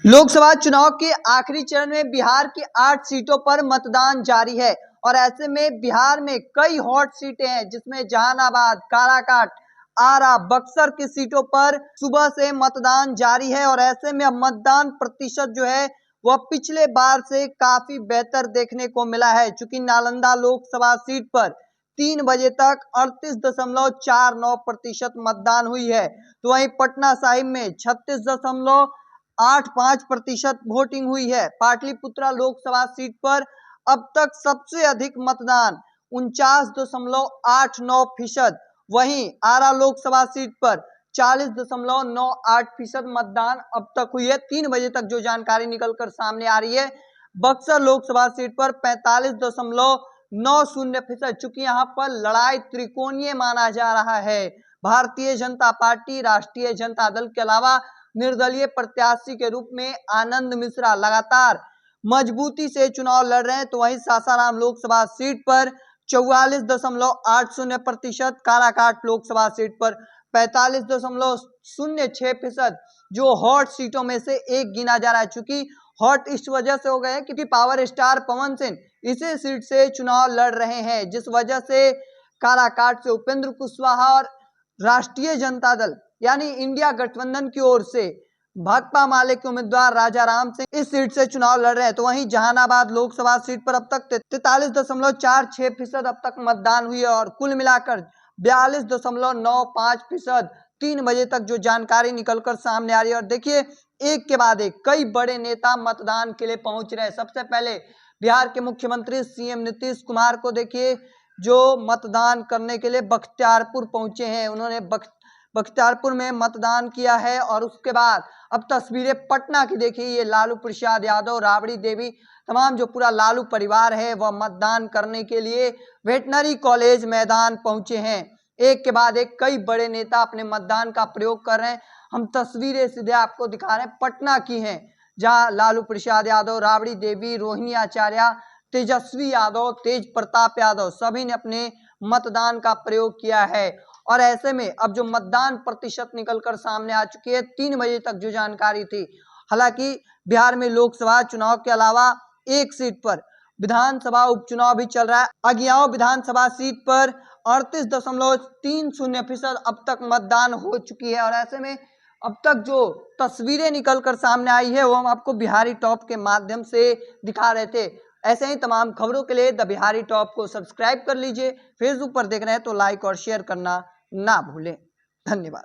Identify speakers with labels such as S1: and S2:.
S1: लोकसभा चुनाव के आखिरी चरण में बिहार की 8 सीटों पर मतदान जारी है और ऐसे में बिहार में कई हॉट सीटें हैं जिसमें जहानाबाद, काराकाट, आरा, बक्सर की सीटों पर सुबह से मतदान जारी है और ऐसे में अब मतदान प्रतिशत जो है वह पिछले बार से काफी बेहतर देखने को मिला है। चूंकि नालंदा लोकसभा सीट पर 3 बजे तक 38.49% मतदान हुई है, तो वहीं पटना साहिब में 36.85% वोटिंग हुई है। पाटलिपुत्रा लोकसभा सीट पर अब तक सबसे अधिक मतदान 49.89%, वहीं आरा लोकसभा सीट पर 40.98% मतदान अब तक हुई है। 3 बजे तक जो जानकारी निकलकर सामने आ रही है, बक्सर लोकसभा सीट पर 45.90%। चूंकि यहाँ पर लड़ाई त्रिकोणीय माना जा रहा है। भारतीय जनता पार्टी, राष्ट्रीय जनता दल के अलावा निर्दलीय प्रत्याशी के रूप में आनंद मिश्रा लगातार मजबूती से चुनाव लड़ रहे हैं, तो वहीं सासाराम लोकसभा सीट पर 44.80%, काराकाट लोकसभा सीट पर 45.06%, जो हॉट सीटों में से एक गिना जा रहा है। चूंकि हॉट इस वजह से हो गए हैं क्योंकि पावर स्टार पवन सिंह इसी सीट से चुनाव लड़ रहे हैं, जिस वजह से काराकाट से उपेंद्र कुशवाहा और राष्ट्रीय जनता दल यानी इंडिया गठबंधन की ओर से भाकपा माले के उम्मीदवार राजा राम सिंह इस सीट से चुनाव लड़ रहे हैं। तो वहीं जहानाबाद लोकसभा सीट पर अब तक 43.46% अब तक मतदान हुई है और कुल मिलाकर 42.95% 3 बजे तक जो जानकारी निकलकर सामने आ रही है। और देखिए, एक के बाद एक कई बड़े नेता मतदान के लिए पहुंच रहे हैं। सबसे पहले बिहार के मुख्यमंत्री सीएम नीतीश कुमार को देखिए, जो मतदान करने के लिए बख्तियारपुर पहुंचे हैं। उन्होंने बख्तियारपुर में मतदान किया है और उसके बाद अब तस्वीरें पटना की देखिए, ये लालू प्रसाद यादव, राबड़ी देवी, तमाम जो पूरा लालू परिवार है वह मतदान करने के लिए वेटनरी कॉलेज मैदान पहुंचे हैं। एक के बाद एक कई बड़े नेता अपने मतदान का प्रयोग कर रहे हैं। हम तस्वीरें सीधे आपको दिखा रहे हैं, पटना की हैं, जहां लालू प्रसाद यादव, राबड़ी देवी, रोहिणी आचार्य, तेजस्वी यादव, तेज प्रताप यादव सभी ने अपने मतदान का प्रयोग किया है। और ऐसे में अब जो मतदान प्रतिशत निकलकर सामने आ चुकी है 3 बजे तक जो जानकारी थी, हालांकि बिहार में लोकसभा चुनाव के अलावा एक सीट पर विधानसभा उपचुनाव भी चल रहा है। अगियाओं विधानसभा सीट पर 38.30% अब तक मतदान हो चुकी है। और ऐसे में अब तक जो तस्वीरें निकलकर सामने आई है वो हम आपको बिहारी टॉप के माध्यम से दिखा रहे थे। ऐसे ही तमाम खबरों के लिए द बिहारी टॉप को सब्सक्राइब कर लीजिए। फेसबुक पर देख रहे हैं तो लाइक और शेयर करना ना भूलें। धन्यवाद।